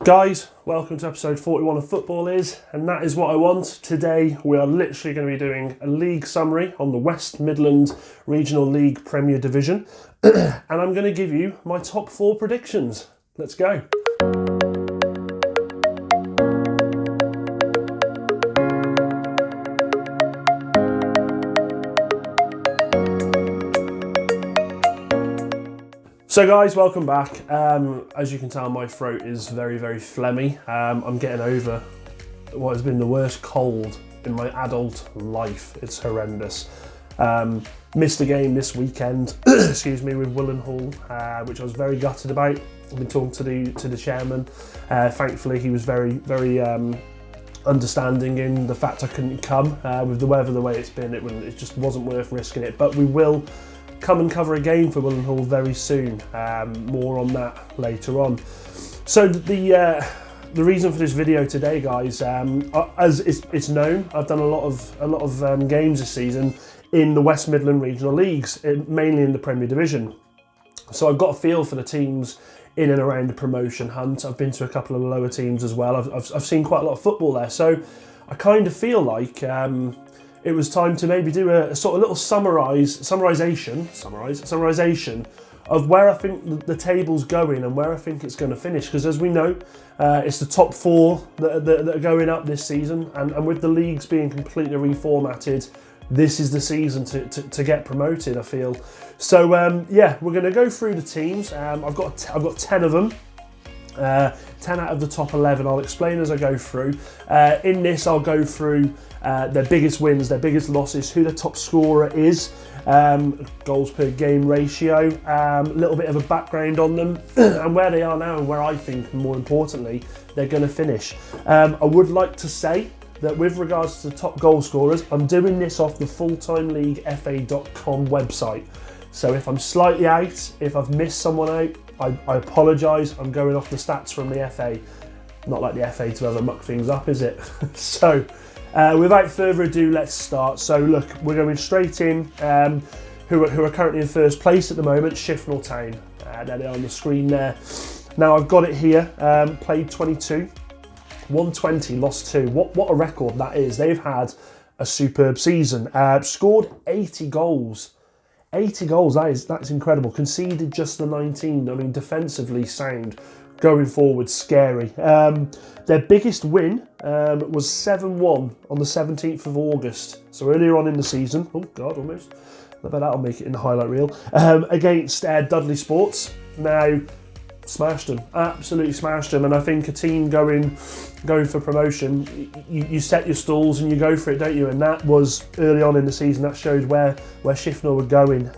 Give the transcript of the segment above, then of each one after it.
Guys, welcome to episode 41 of Football Is, and that is what I want. Today we are literally going to be doing a league summary on the West Midland Regional League Premier Division, and I'm going to give you my top 4 predictions. Let's go. So guys, welcome back. As you can tell, my throat is very phlegmy. I'm getting over what has been the worst cold in my adult life. It's horrendous. Missed a game this weekend, excuse me, with Wolverhampton, which I was very gutted about. I've been talking to the chairman. Thankfully, he was very understanding in the fact I couldn't come. With the weather the way it's been, it just wasn't worth risking it. But we will come and cover a game for Wolverhampton very soon. More on that later on. So the reason for this video today, guys, as it's known, I've done a lot of games this season in the West Midland Regional Leagues, mainly in the Premier Division. So I've got a feel for the teams in and around the promotion hunt. I've been to a couple of the lower teams as well. I've seen quite a lot of football there, so I kind of feel like it was time to maybe do a sort of little summarisation of where I think the table's going and where I think it's going to finish. Because as we know, it's the top 4 that are going up this season, and with the leagues being completely reformatted, this is the season to get promoted, I feel. So yeah, we're going to go through the teams. I've got 10 of them. 10 out of the top 11. I'll explain as I go through. In this, I'll go through their biggest wins, their biggest losses, who the top scorer is, goals per game ratio, a little bit of a background on them, and where they are now, and where I think, more importantly, they're going to finish. I would like to say that with regards to the top goal scorers, I'm doing this off the fulltimeleaguefa.com website. So if I'm slightly out, if I've missed someone out, I apologise. I'm going off the stats from the FA. Not like the FA to ever muck things up, is it? So without further ado, let's start. So look, we're going straight in. Who are currently in first place at the moment, Shifnal Town. There they are on the screen there. Now I've got it here. Played 22, won 20, lost 2. What a record that is. They've had a superb season. Scored 80 goals. 80 goals, that's incredible. Conceded just the 19. I mean, defensively sound. Going forward, scary. Their biggest win was 7-1 on the 17th of August. So earlier on in the season. Oh, God, almost. I bet that'll make it in the highlight reel. Against Dudley Sports. Now, smashed them. Absolutely smashed them. And I think a team going for promotion, you set your stalls and you go for it, don't you? And that was early on in the season. That showed where Shifnal were going.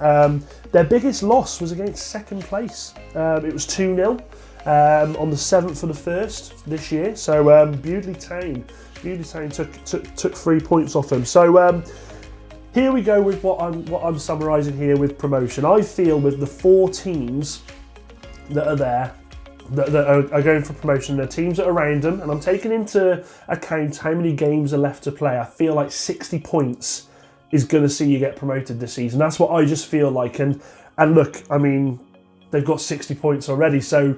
Their biggest loss was against second place. It was 2-0 on the 7th of the 1st this year. So Bewdley Town took 3 points off them. So here we go with what I'm summarising here with promotion. I feel with the 4 teams that are there, that are going for promotion, the teams that are around them, and I'm taking into account how many games are left to play. I feel like 60 points is going to see you get promoted this season. That's what I just feel like. And look, I mean, they've got 60 points already, so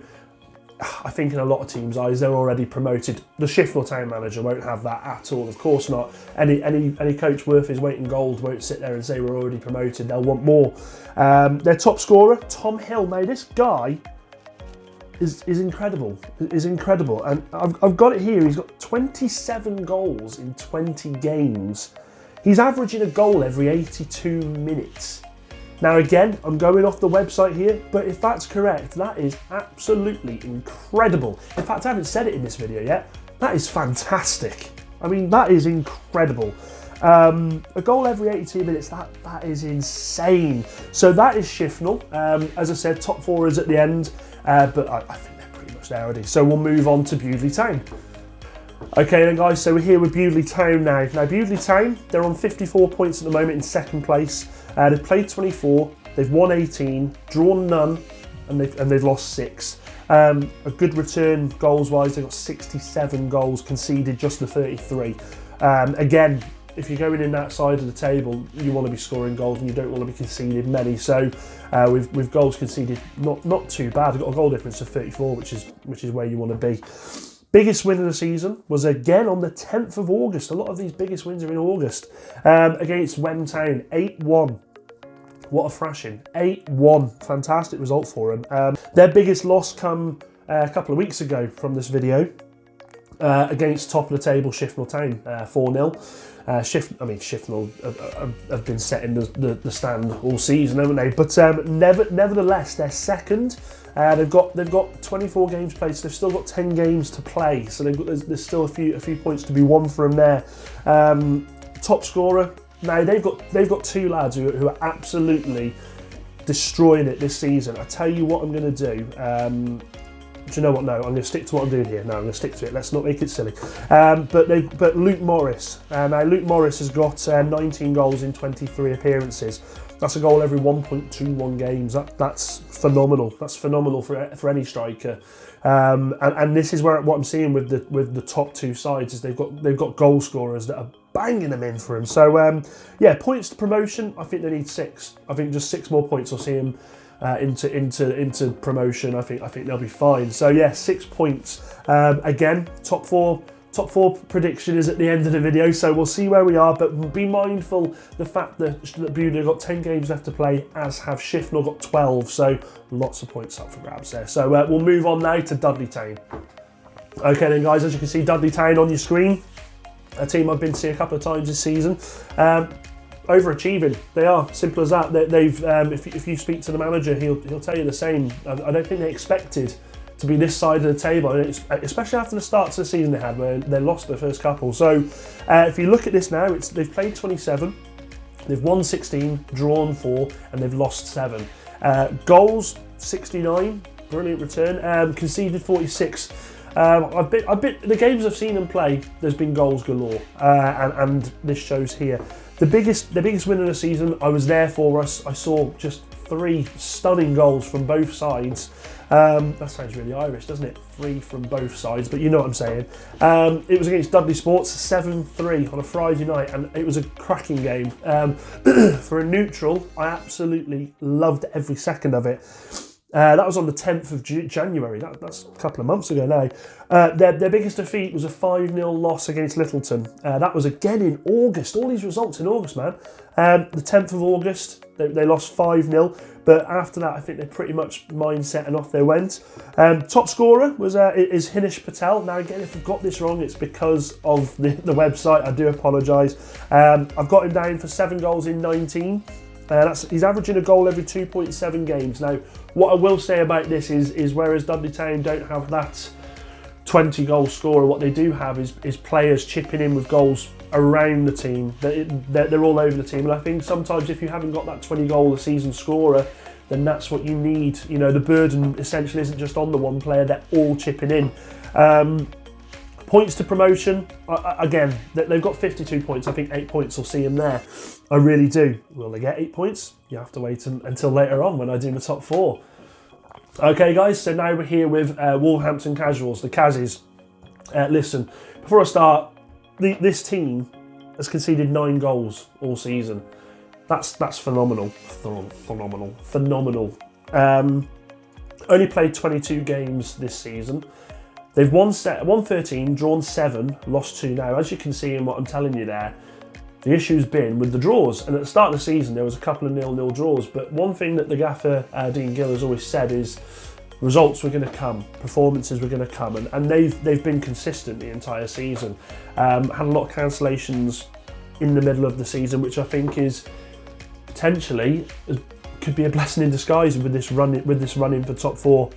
I think in a lot of teams' eyes, they're already promoted. The Shifnal Town manager won't have that at all. Of course not. Any coach worth his weight in gold won't sit there and say we're already promoted. They'll want more. Their top scorer, Tom Hill. Now, this guy is incredible. And I've got it here. He's got 27 goals in 20 games. He's averaging a goal every 82 minutes. Now again, I'm going off the website here, but if that's correct, that is absolutely incredible. In fact, I haven't said it in this video yet. That is fantastic. I mean, that is incredible. A goal every 82 minutes, that is insane. So that is Shifnal. As I said, top 4 is at the end. But I think they're pretty much there already. So we'll move on to Bewdley Town. Okay then guys, so we're here with Bewdley Town now. Now Bewdley Town, they're on 54 points at the moment in second place. They've played 24, they've won 18, drawn none, and they've lost 6. A good return goals wise, they've got 67 goals, conceded just the 33. Again, if you're going in that side of the table, you want to be scoring goals and you don't want to be conceding many. So with goals conceded, not too bad. We've got a goal difference of 34, which is where you want to be. Biggest win of the season was again on the 10th of August. A lot of these biggest wins are in August. Against Town, 8-1. What a thrashing. 8-1. Fantastic result for them. Their biggest loss come a couple of weeks ago from this video. Against top of the table Shifnal Town, 4-0. Shifnal have been setting the stand all season, haven't they? But nevertheless, they're second. They've got 24 games played, so they've still got 10 games to play. So there's still a few points to be won from there. Top scorer. Now they've got two lads who are absolutely destroying it this season. I tell you what I'm going to do. Do you know what? No, I'm going to stick to what I'm doing here. No, I'm going to stick to it. Let's not make it silly. But Luke Morris. Now Luke Morris has got 19 goals in 23 appearances. That's a goal every 1.21 games. That's phenomenal. That's phenomenal for any striker. And this is what I'm seeing with the top two sides is they've got goal scorers that are banging them in for him. So yeah, points to promotion. I think they need 6. I think just 6 more points will see him into promotion. I think they'll be fine. So yeah, 6 points. Again, top four prediction is at the end of the video, so we'll see where we are, but be mindful the fact that Bewdley have got 10 games left to play, as have Shifnal got 12, so lots of points up for grabs there. So we'll move on now to Dudley Town. Okay then guys, as you can see, Dudley Town on your screen, a team I've been to see a couple of times this season. Overachieving, they are, simple as that. They've if you speak to the manager, he'll tell you the same. I don't think they expected to be this side of the table, especially after the start to the season they had, where they lost their first couple. So if you look at this now, they've played 27, they've won 16, drawn 4, and they've lost 7. Goals 69, brilliant return. Conceded 46. The games I've seen them play, there's been goals galore, and this shows here. The biggest win of the season, I was there for. I saw just 3 stunning goals from both sides. That sounds really Irish, doesn't it? 3 from both sides, but you know what I'm saying. It was against Dudley Sports, 7-3 on a Friday night, and it was a cracking game. For a neutral, I absolutely loved every second of it. That was on the 10th of January, that's a couple of months ago now. Their biggest defeat was a 5-0 loss against Littleton. That was again in August, all these results in August, man. The 10th of August, they lost 5-0, but after that I think they pretty much mindset and off they went. Top scorer is Hinish Patel. Now again, if I've got this wrong, it's because of the website, I do apologise. I've got him down for 7 goals in 19. He's averaging a goal every 2.7 games. Now, what I will say about this is whereas Dudley Town don't have that 20 goal scorer, what they do have is players chipping in with goals around the team. They're all over the team, and I think sometimes if you haven't got that 20 goal a season scorer, then that's what you need. You know, the burden essentially isn't just on the one player, they're all chipping in. Points to promotion, again, they've got 52 points. I think 8 points will see them there. I really do. Will they get 8 points? You have to wait until later on when I do my top 4. Okay, guys, so now we're here with Wolverhampton Casuals, the Kazzies. Listen, before I start, this team has conceded 9 goals all season. That's phenomenal. Phenomenal. Only played 22 games this season. They've won 13, drawn 7, lost 2 now. As you can see in what I'm telling you there, the issue's been with the draws. And at the start of the season, there was a couple of 0-0 draws. But one thing that the gaffer, Dean Gill, has always said is results were going to come, performances were going to come. And they've been consistent the entire season. Had a lot of cancellations in the middle of the season, which I think is potentially could be a blessing in disguise with this run in for top 4.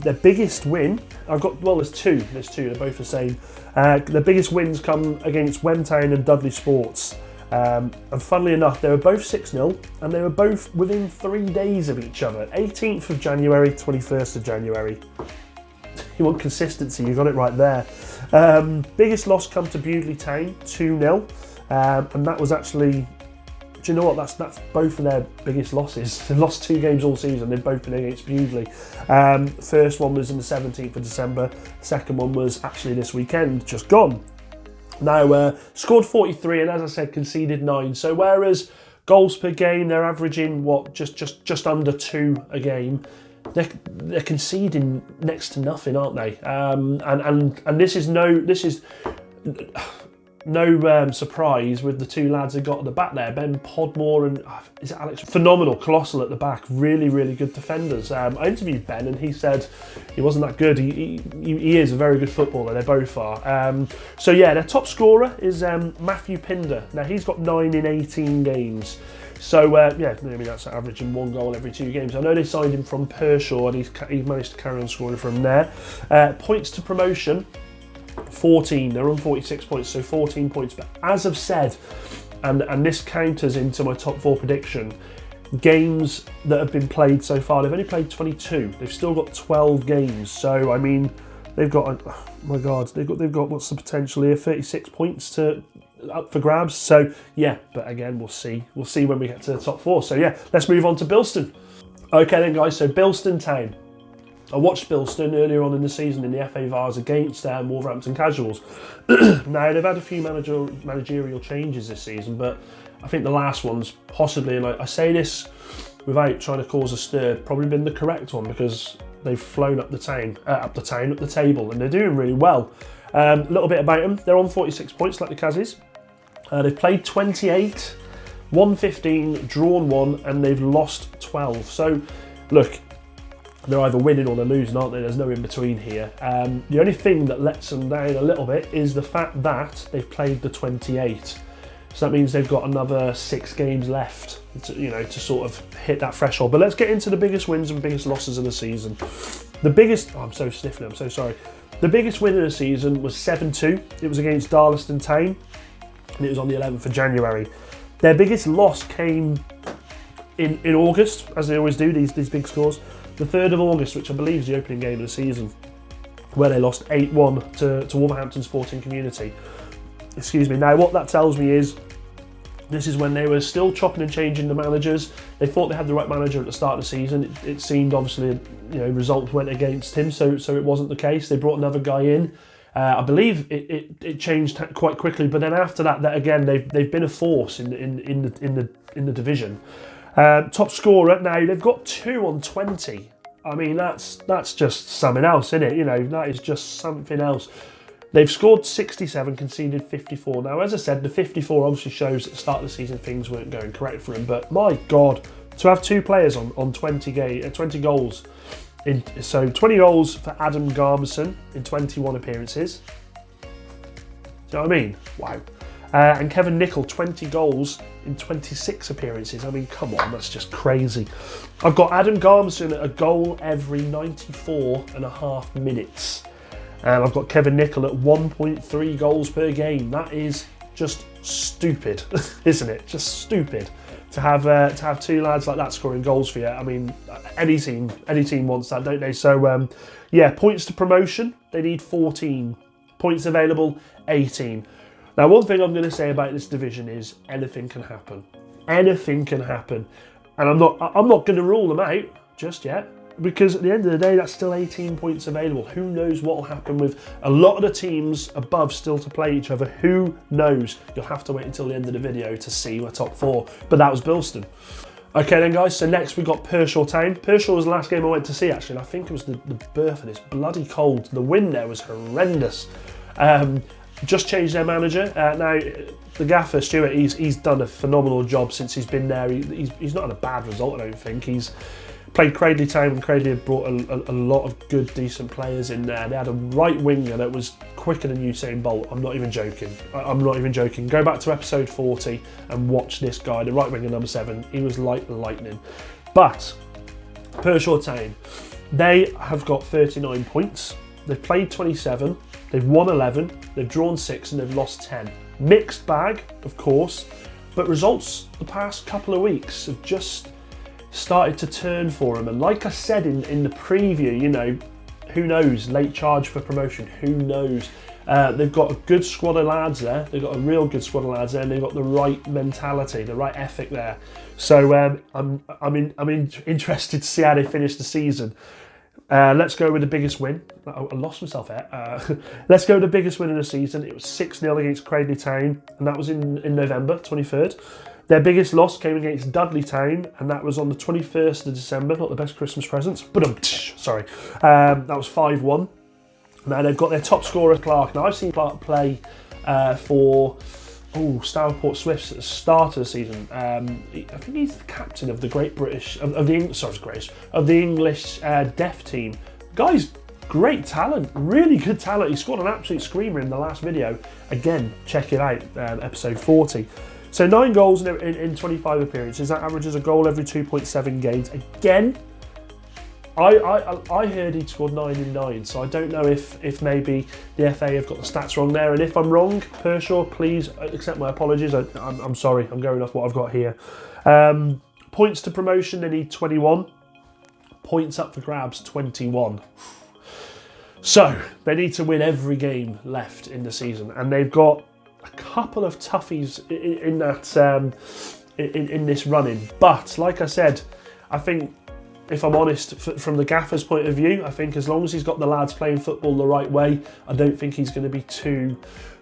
Their biggest win, there's two, they're both the same. The biggest wins come against Town and Dudley Sports. And funnily enough, they were both 6-0, and they were both within 3 days of each other. 18th of January, 21st of January. You want consistency, you got it right there. Biggest loss come to Bewdley Town, 2-0. And that was actually, do you know what, that's both of their biggest losses. They've lost 2 games all season, they've both been against Bewdley. First one was on the 17th of December, second one was actually this weekend, just gone. Now, scored 43 and, as I said, conceded 9. So whereas goals per game, they're averaging, just under 2 a game, they're conceding next to nothing, aren't they? And this is no surprise with the 2 lads that got at the back there, Ben Podmore and is it Alex? Phenomenal, colossal at the back, really, really good defenders. I interviewed Ben and he said he wasn't that good. He is a very good footballer, they both are. So yeah, their top scorer is Matthew Pinder. Now he's got 9 in 18 games. So yeah, I mean that's averaging 1 goal every 2 games. I know they signed him from Pershore and he's managed to carry on scoring from there. Points to promotion, 14. They're on 46 points, so 14 points. But as I've said, and this counters into my top 4 prediction, games that have been played so far, they've only played 22. They've still got 12 games. So I mean, they've got, oh my God, they've got what's the potential here? 36 points up for grabs. So yeah, but again, we'll see when we get to the top 4. So yeah, let's move on to Bilston. Okay then, guys. So Bilston Town. I watched Bilston earlier on in the season in the FA Vars against Wolverhampton Casuals. Now, they've had a few managerial changes this season, but I think the last one's possibly, and I say this without trying to cause a stir, probably been the correct one because they've flown up the table, and they're doing really well. A little bit about them. They're on 46 points like the Cazzies. They've played 28, won 15, drawn 1, and they've lost 12. So, look, they're either winning or they're losing, aren't they? There's no in between here. The only thing that lets them down a little bit is the fact that they've played the 28. So that means they've got another 6 games left to sort of hit that threshold. But let's get into the biggest wins and biggest losses of the season. The biggest, I'm so sniffling, I'm so sorry. The biggest win of the season was 7-2. It was against Darlaston Town, and it was on the 11th of January. Their biggest loss came in August, as they always do, these big scores. The 3rd of August, which I believe is the opening game of the season, where they lost 8-1 to Wolverhampton Sporting Community. Excuse me. Now, what that tells me is this is when they were still chopping and changing the managers. They thought they had the right manager at the start of the season. It seemed, obviously, results went against him, so it wasn't the case. They brought another guy in. I believe it changed quite quickly, but then after that again, they've been a force in the division. Top scorer, now they've got 2 on 20. I mean, that's just something else, isn't it? That is just something else. They've scored 67, conceded 54. Now, as I said, the 54 obviously shows at the start of the season things weren't going correct for him, but my God, to have 2 players on 20 goals. So 20 goals for Adam Garmison in 21 appearances. Do you know what I mean? Wow. And Kevin Nicol, 20 goals in 26 appearances. I mean, come on, that's just crazy. I've got Adam Garmison at a goal every 94 and a half minutes. And I've got Kevin Nicol at 1.3 goals per game. That is just stupid, isn't it? Just stupid to have 2 lads like that scoring goals for you. I mean, any team wants that, don't they? So, yeah, points to promotion, they need 14. Points available, 18. Now, one thing I'm going to say about this division is anything can happen. Anything can happen. And I'm not going to rule them out just yet, because at the end of the day, that's still 18 points available. Who knows what will happen with a lot of the teams above still to play each other? Who knows? You'll have to wait until the end of the video to see my top 4. But that was Bilston. Okay then, guys, so next we got Pershore Town. Pershore was the last game I went to see, actually, and I think it was the birth of this bloody cold. The wind there was horrendous. Just changed their manager. Now, the gaffer, Stuart, he's done a phenomenal job since he's been there. He's not had a bad result, I don't think. He's played Cradley Town, and Cradley had brought a lot of good, decent players in there. They had a right winger that was quicker than Usain Bolt. I'm not even joking. I'm not even joking. Go back to episode 40 and watch this guy, the right winger number 7. He was like lightning. But Pershore Town, they have got 39 points. They've played 27. They've won 11. They've drawn 6 and they've lost 10. Mixed bag, of course, but results the past couple of weeks have just started to turn for them. And like I said in the preview, who knows? Late charge for promotion, who knows? They've got a good squad of lads there. They've got a real good squad of lads there, and they've got the right mentality, the right ethic there. So I'm interested to see how they finish the season. Let's go with the biggest win. I lost myself there. Let's go with the biggest win of the season. It was 6-0 against Cradley Town, and that was in November 23rd. Their biggest loss came against Dudley Town, and that was on the 21st of December. Not the best Christmas presents, but sorry. That was 5-1. Now they've got their top scorer, Clark. Now I've seen Clark play for Stourport Swifts at the start of the season. I think he's the captain of the Great British of the English deaf team. Guy's great talent, really good talent. He scored an absolute screamer in the last video. Again, check it out, episode 40. So 9 goals in 25 appearances. That averages a goal every 2.7 games. Again, I heard he'd scored 9 in 9, so I don't know if maybe the FA have got the stats wrong there. And if I'm wrong, Pershore, please accept my apologies. I'm sorry, I'm going off what I've got here. Points to promotion, they need 21. Points up for grabs, 21. So they need to win every game left in the season, and they've got a couple of toughies in that in this running. But like I said, I think, if I'm honest, from the gaffer's point of view, I think as long as he's got the lads playing football the right way, I don't think he's going to be too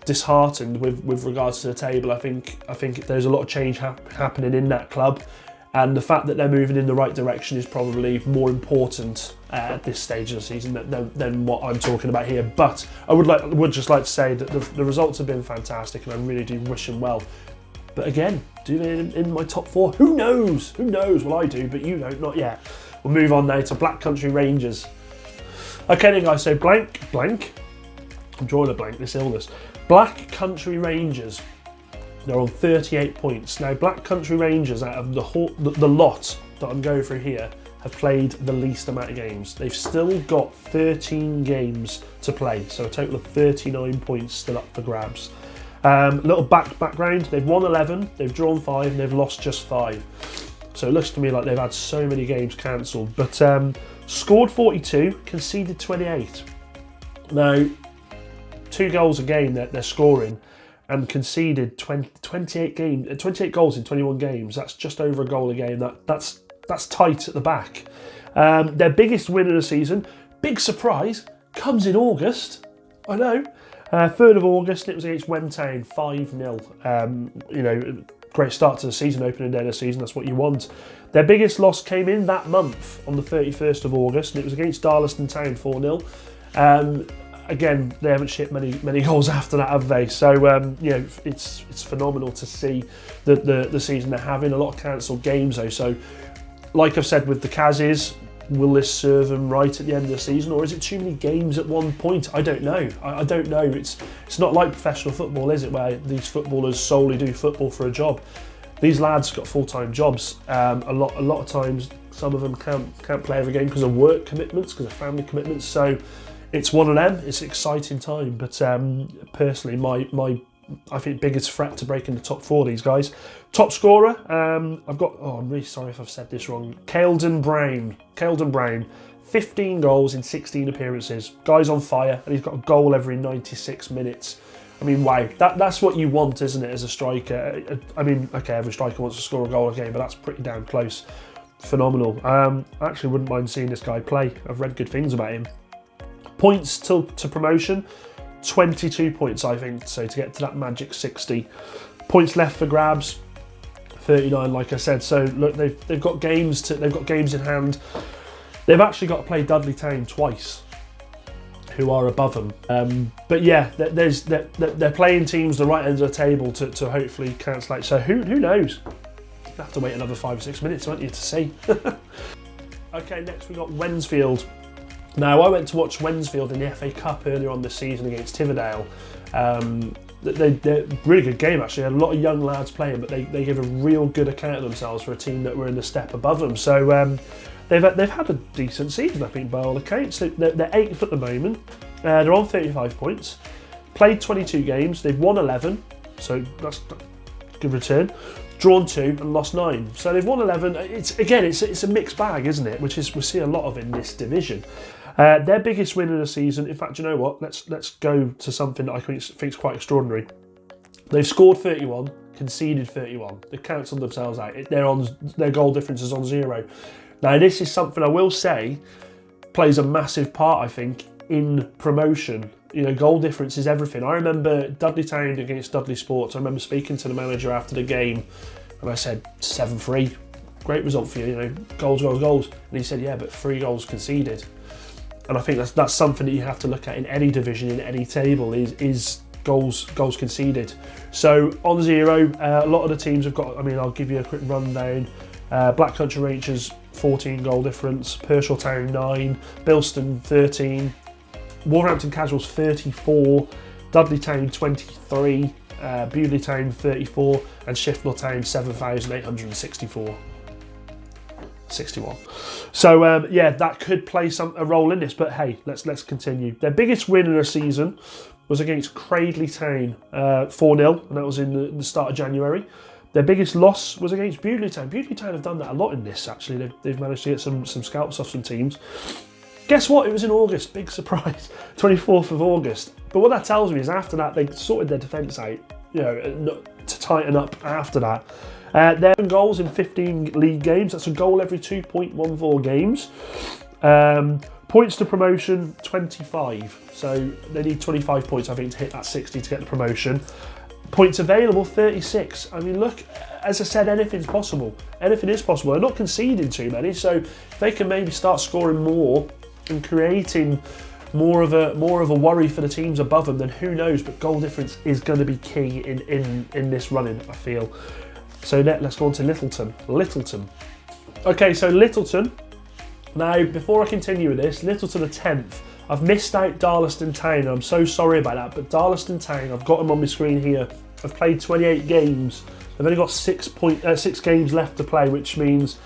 disheartened with regards to the table. I think there's a lot of change happening in that club, and the fact that they're moving in the right direction is probably more important at this stage of the season than what I'm talking about here. But I would just like to say that the results have been fantastic, and I really do wish them well. But again, do they in my top 4? Who knows? Who knows? Well, I do, but you don't, not yet. We'll move on now to Black Country Rangers. Okay then guys, so blank. I'm drawing a blank, this illness. Black Country Rangers. They're on 38 points. Now, Black Country Rangers, out of the lot that I'm going through here, have played the least amount of games. They've still got 13 games to play, so a total of 39 points still up for grabs. Little background, they've won 11, they've drawn 5, and they've lost just 5. So it looks to me like they've had so many games cancelled. But scored 42, conceded 28. Now, 2 goals a game that they're scoring, and conceded 28 goals in 21 games. That's just over a goal a game. That's tight at the back. Their biggest win of the season, big surprise, comes in August. I know. 3rd of August, it was against Wednesfield, 5-0. Great start to the season, opening day of the season, that's what you want. Their biggest loss came in that month, on the 31st of August, and it was against Darlaston Town, 4-0. Again, they haven't shipped many goals after that, have they? So, it's phenomenal to see the season they're having. A lot of cancelled games, though. So, like I've said with the Geezars, will this serve them right at the end of the season, or is it too many games at one point? I don't know. I don't know. It's not like professional football, is it, where these footballers solely do football for a job. These lads got full-time jobs. A lot of times, some of them can't play every game because of work commitments, because of family commitments. So it's one of them. It's an exciting time. But personally, my I think biggest threat to breaking the top 4, these guys. Top scorer, I've got, I'm really sorry if I've said this wrong, Caeldon Brown, 15 goals in 16 appearances. Guy's on fire, and he's got a goal every 96 minutes. I mean, wow, that's what you want, isn't it, as a striker? I mean, okay, every striker wants to score a goal a game, but that's pretty damn close. Phenomenal. I actually wouldn't mind seeing this guy play. I've read good things about him. Points to promotion, 22 points, I think, so to get to that magic 60. Points left for grabs, 39, like I said. So look, they've got games in hand. They've actually got to play Dudley Town twice, who are above them. But yeah, they're playing teams the right ends of the table to hopefully cancel out. So who knows? You have to wait another 5 or 6 minutes, won't you, to see? Okay, next we got Wednesfield. Now, I went to watch Wednesfield in the FA Cup earlier on this season against Tividale. They're a really good game, actually. Had a lot of young lads playing, but they give a real good account of themselves for a team that were in the step above them. So they've had a decent season, I think, by all accounts. They're 8th at the moment. They're on 35 points. Played 22 games. They've won 11, so that's a good return. Drawn 2 and lost 9. So they've won 11. It's a mixed bag, isn't it? Which is we see a lot of in this division. Their biggest win of the season. In fact, you know what? Let's go to something that I think is quite extraordinary. They've scored 31, conceded 31. They've cancelled themselves out. Their goal difference is on 0. Now, this is something I will say. plays a massive part, I think, in promotion. You know, goal difference is everything. I remember Dudley Town against Dudley Sports. I remember speaking to the manager after the game, and I said 7-3, great result for you. You know, goals, goals, goals. And he said, yeah, but 3 goals conceded. And I think that's something that you have to look at in any division, in any table, is goals conceded. So on 0, a lot of the teams have got. I mean, I'll give you a quick rundown. Black Country Rangers 14 goal difference, Pershore Town 9, Bilston 13, Wolverhampton Casuals 34, Dudley Town 23, Bewdley Town 34, and Shifnal Town 7,864. 61. So yeah, that could play a role in this. But hey, let's continue. Their biggest win in the season was against Cradley Town, 4-0, and that was in the start of January. Their biggest loss was against Bewdley Town. Bewdley Town have done that a lot in this. Actually, they've managed to get some scalps off some teams. Guess what? It was in August. Big surprise. 24th of August. But what that tells me is after that they sorted their defence out. You know, to tighten up after that. They're 7 goals in 15 league games. That's a goal every 2.14 games. Points to promotion, 25. So they need 25 points, I think, to hit that 60 to get the promotion. Points available, 36. I mean, look, as I said, anything's possible. Anything is possible. They're not conceding too many, so if they can maybe start scoring more and creating more of a worry for the teams above them, then who knows? But goal difference is going to be key in this running, I feel. So let's go on to Littleton. Okay, so Littleton. Now, before I continue with this, Littleton are 10th. I've missed out Darlaston Town. I'm so sorry about that, but Darlaston Town, I've got them on my screen here. I've played 28 games. They've only got 6 games left to play, which means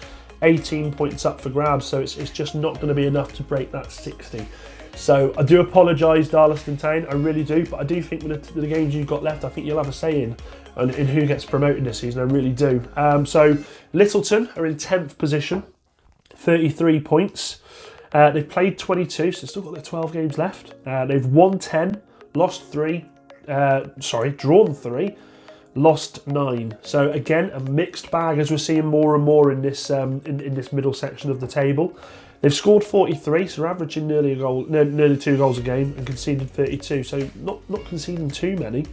18 points up for grabs. So it's just not going to be enough to break that 60. So I do apologise, Darlaston Town. I really do, but I do think with the games you've got left, I think you'll have a say in who gets promoted this season. I really do. So Littleton are in 10th position, 33 points. They've played 22, so they've still got their 12 games left. They've won 10, drawn 3, lost 9. So again, a mixed bag as we're seeing more and more in this in this middle section of the table. They've scored 43, so they're averaging nearly 2 goals a game, and conceded 32. So not conceding too many.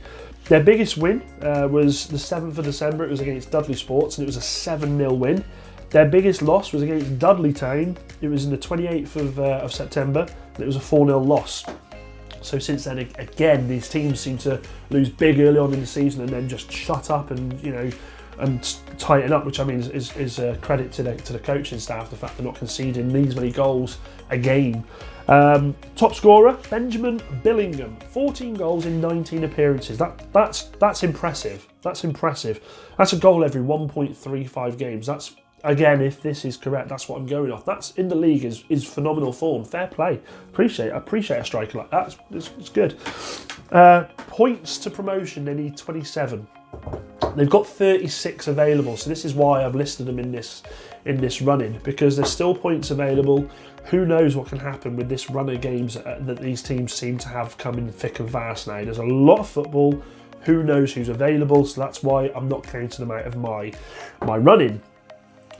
Their biggest win was the 7th of December. It was against Dudley Sports, and it was a 7-0 win. Their biggest loss was against Dudley Town. It was in the 28th of September, and it was a 4-0 loss. So since then, again, these teams seem to lose big early on in the season and then just shut up and and tighten up, which I mean is a credit to the coaching staff, the fact they're not conceding these many goals a game. Top scorer, Benjamin Billingham, 14 goals in 19 appearances. That's impressive. That's impressive. That's a goal every 1.35 games. That's, again, if this is correct, that's what I'm going off. That's in the league is phenomenal form. Fair play. I appreciate a striker like that. It's good. Points to promotion, they need 27. They've got 36 available, so this is why I've listed them in this run-in, because there's still points available. Who knows what can happen with this run of games that these teams seem to have coming thick and fast now. There's a lot of football. Who knows who's available, so that's why I'm not counting them out of my run-in.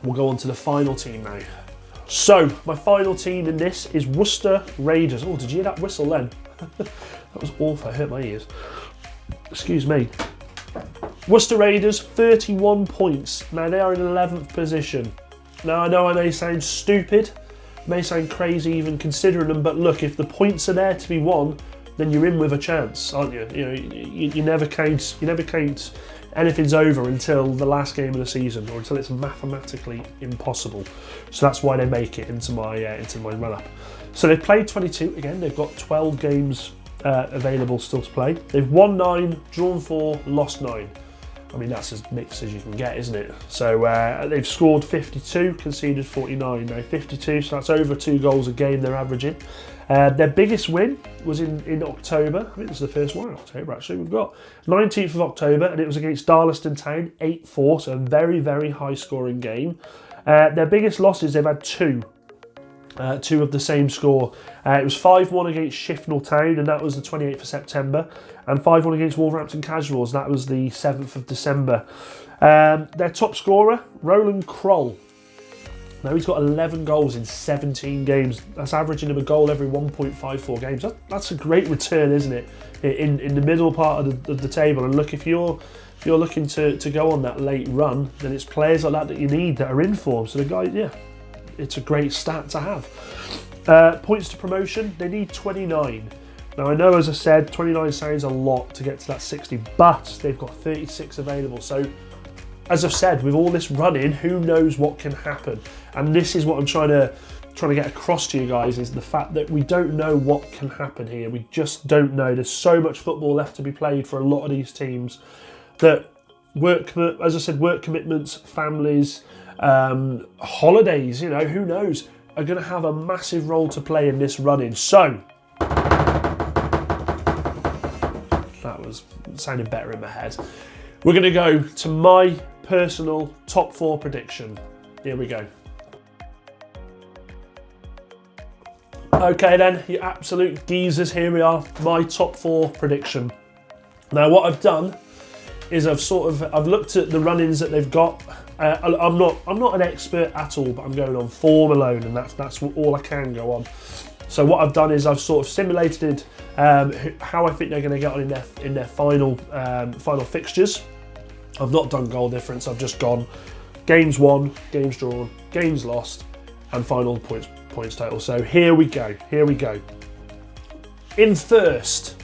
We'll go on to the final team now. So, my final team in this is Worcester Raiders. Oh, did you hear that whistle then? That was awful, it hurt my ears. Excuse me. Worcester Raiders, 31 points. Now, they are in 11th position. Now, I know I may sound stupid, may sound crazy even considering them, but look, if the points are there to be won, then you're in with a chance, aren't you? You never count anything's over until the last game of the season, or until it's mathematically impossible. So that's why they make it into my run-up. So they've played 22. Again, they've got 12 games available still to play. They've won 9, drawn 4, lost 9. I mean, that's as mixed as you can get, isn't it? So they've scored 52, conceded 49. Now 52, so that's over 2 goals a game they're averaging. Their biggest win was in October. I think this is the first one in October, actually. We've got 19th of October, and it was against Darlaston Town, 8-4, so a very, very high-scoring game. Their biggest losses, they've had 2 of the same score. It was 5-1 against Shifnal Town, and that was the 28th of September, and 5-1 against Wolverhampton Casuals, and that was the 7th of December. Their top scorer, Roland Kroll. Now he's got 11 goals in 17 games. That's averaging him a goal every 1.54 games. That's a great return, isn't it? In the middle part of the table. And look, if you're looking to go on that late run, then it's players like that you need that are in form. So the guy, yeah, it's a great stat to have. Points to promotion, they need 29. Now I know, as I said, 29 sounds a lot to get to that 60, but they've got 36 available. So as I've said, with all this running, who knows what can happen? And this is what I'm trying to get across to you guys, is the fact that we don't know what can happen here. We just don't know. There's so much football left to be played for a lot of these teams that as I said, work commitments, families, holidays, you know, who knows, are going to have a massive role to play in this running. So that was sounding better in my head. We're going to go to my personal top 4 prediction. Here we go. Okay then, you absolute geezers, here we are, my top 4 prediction. Now what I've done is I've looked at the run-ins that they've got. I'm not an expert at all, but I'm going on form alone, and that's all I can go on. So what I've done is I've sort of simulated how I think they're going to get on in their final fixtures. I've not done goal difference. I've just gone games won, games drawn, games lost, and final points total. So here we go. In first,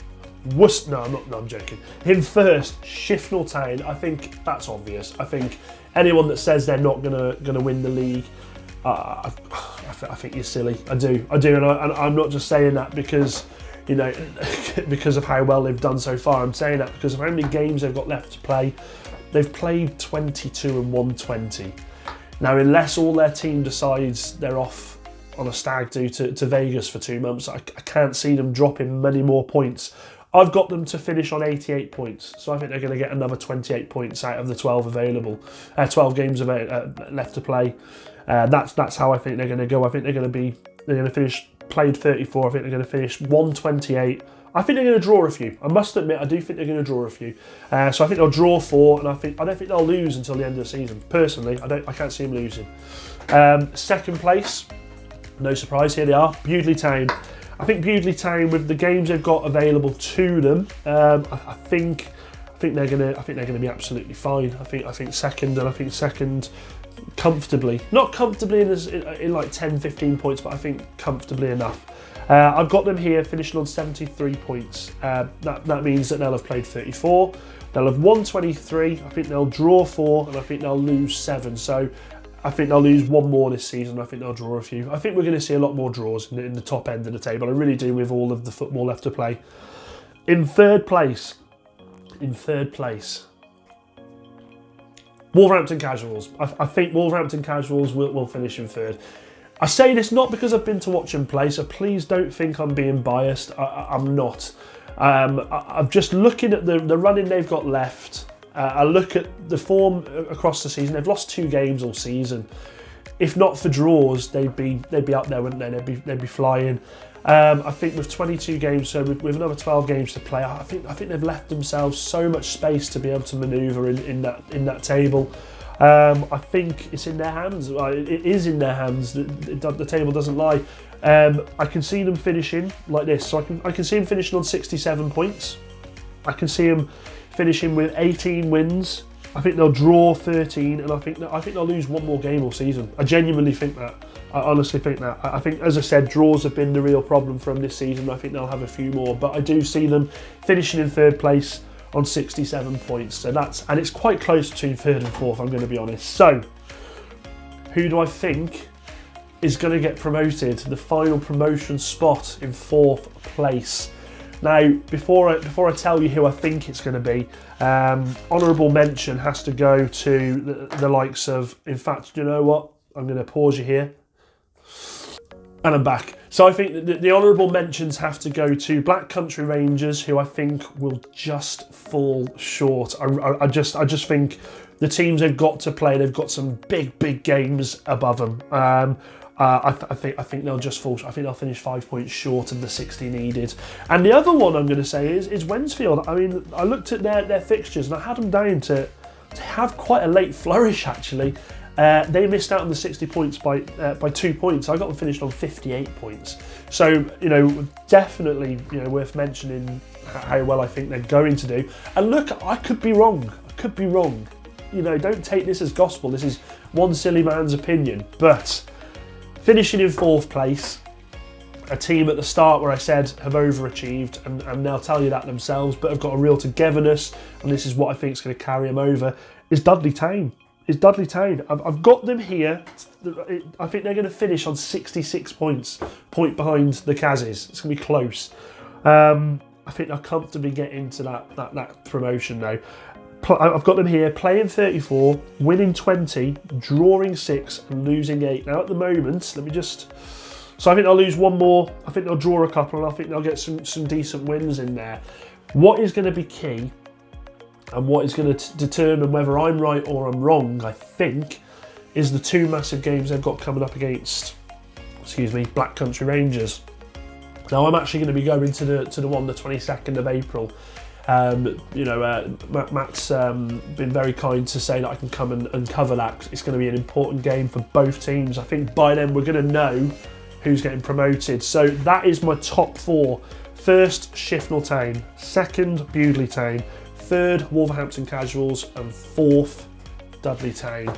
Worcester. No, I'm joking. In first, Shifnal Town. I think that's obvious. I think anyone that says they're not gonna win the league, I think you're silly. I do, and I'm not just saying that because, you know, because of how well they've done so far. I'm saying that because of how many games they've got left to play. They've played 22 and 120. Now, unless all their team decides they're off on a stag do to Vegas for 2 months, I can't see them dropping many more points. I've got them to finish on 88 points, so I think they're going to get another 28 points out of the 12 available, 12 games left to play. That's how I think they're going to go. I think they're going to finish played 34. I think they're going to finish 128. I think they're going to draw a few. I must admit, I do think they're going to draw a few. So I think they'll draw 4, and I don't think they'll lose until the end of the season. Personally, I can't see them losing. Second place, no surprise, here they are, Bewdley Town. I think Bewdley Town, with the games they've got available to them, I think they're going to be absolutely fine. I think second, and I think second comfortably, not comfortably in like 10-15 points, but I think comfortably enough. I've got them here finishing on 73 points. That means that they'll have played 34. They'll have won 23. I think they'll draw 4, and I think they'll lose 7. So I think they'll lose 1 more this season. I think they'll draw a few. I think we're going to see a lot more draws in the top end of the table. I really do, with all of the football left to play. In third place, Wolverhampton Casuals. I think Wolverhampton Casuals will finish in third. I say this not because I've been to watch them play, so please don't think I'm being biased. I'm not. I'm just looking at the running they've got left. I look at the form across the season. They've lost 2 games all season. If not for draws, they'd be up there, wouldn't they? They'd be flying. I think with 22 games, so with another 12 games to play, I think they've left themselves so much space to be able to manoeuvre in that table. I think it's in their hands. It is in their hands. The table doesn't lie. I can see them finishing like this. So I can see them finishing on 67 points. I can see them finishing with 18 wins. I think they'll draw 13, and I think they'll lose 1 more game all season. I genuinely think that. I honestly think that. I think, as I said, draws have been the real problem for them this season. I think they'll have a few more, but I do see them finishing in third place on 67 points. So and it's quite close between third and fourth, I'm going to be honest. So, who do I think is going to get promoted to the final promotion spot in 4th place? Now, before I tell you who I think it's going to be, honourable mention has to go to the likes of, in fact, you know what? I'm going to pause you here. And I'm back. So I think the honourable mentions have to go to Black Country Rangers, who I think will just fall short. I just think the teams they've got to play, they've got some big games above them. I think they'll just fall. I think they'll finish 5 points short of the 60 needed. And the other one I'm going to say is Wednesfield. I mean, I looked at their fixtures and I had them down to have quite a late flourish actually. They missed out on the 60 points by 2 points. I got them finished on 58 points. So, you know, definitely, you know, worth mentioning how well I think they're going to do. And look, I could be wrong. I could be wrong. You know, don't take this as gospel. This is one silly man's opinion. But finishing in 4th place, a team at the start where I said have overachieved, and they'll tell you that themselves, but have got a real togetherness, and this is what I think is going to carry them over, is Dudley Town. I've got them here. I think they're going to finish on 66 points, point behind the Geezars. It's going to be close. I think they'll comfortably get into that promotion now. I've got them here playing 34, winning 20, drawing 6 and losing 8. Now at the moment, so I think they'll lose one more, I think they'll draw a couple, and I think they'll get some decent wins in there. What is going to be key, and what is going to determine whether I'm right or I'm wrong, I think, is the 2 massive games they've got coming up against, Black Country Rangers. Now I'm actually going to be going to the one the 22nd of April. You know, Matt's been very kind to say that I can come and cover that. It's going to be an important game for both teams. I think by then we're going to know who's getting promoted. So that is my top 4. First, Shifnal Town. Second, Bewdley Town. Third, Wolverhampton Casuals. And 4th, Dudley Town.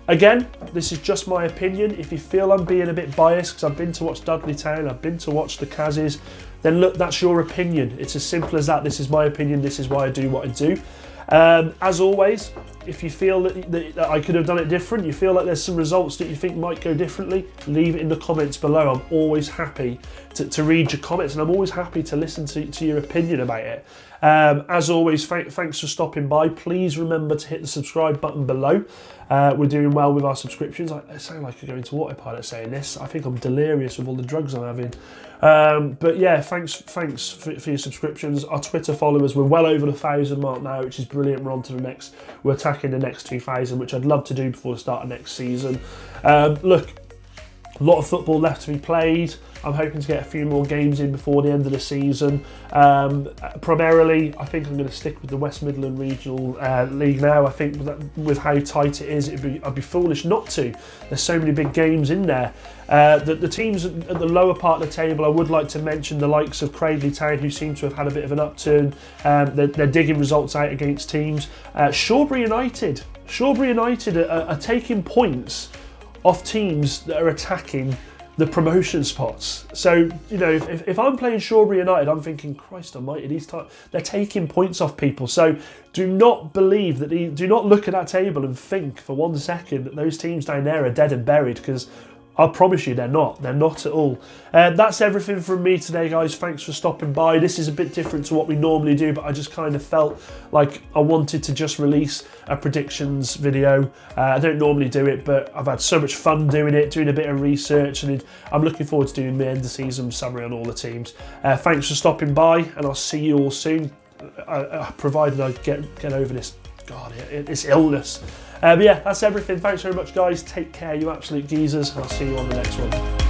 Again, this is just my opinion. If you feel I'm being a bit biased because I've been to watch Dudley Town, I've been to watch the Geezars, then look, that's your opinion. It's as simple as that. This is my opinion. This is why I do what I do. As always, if you feel that I could have done it different, you feel like there's some results that you think might go differently, leave it in the comments below. I'm always happy to read your comments, and I'm always happy to listen to your opinion about it. As always, thanks for stopping by. Please remember to hit the subscribe button below. We're doing well with our subscriptions. I sound like I'm going to autopilot saying this. I think I'm delirious with all the drugs I'm having. But yeah, thanks for your subscriptions. Our Twitter followers, we're well over the 1,000 mark now, which is brilliant. We're on to the next. We're attacking the next 2,000, which I'd love to do before the start of next season. Look, a lot of football left to be played. I'm hoping to get a few more games in before the end of the season. Primarily, I think I'm going to stick with the West Midland Regional League now. I think with how tight it is, I'd be foolish not to. There's so many big games in there. The teams at the lower part of the table, I would like to mention the likes of Cradley Town, who seem to have had a bit of an upturn. They're digging results out against teams. Shawbury United are taking points off teams that are attacking the promotion spots. So, you know, if I'm playing Shawbury United, I'm thinking, Christ almighty, they're taking points off people. So do not believe that, do not look at that table and think for 1 second that those teams down there are dead and buried, because I promise you they're not at all. That's everything from me today, guys. Thanks for stopping by. This is a bit different to what we normally do, but I just kind of felt like I wanted to just release a predictions video. I don't normally do it, but I've had so much fun doing it, doing a bit of research, and I'm looking forward to doing the end of season summary on all the teams. Thanks for stopping by, and I'll see you all soon, provided I get over this, this illness. But yeah, that's everything. Thanks very much, guys. Take care, you absolute geezers, and I'll see you on the next one.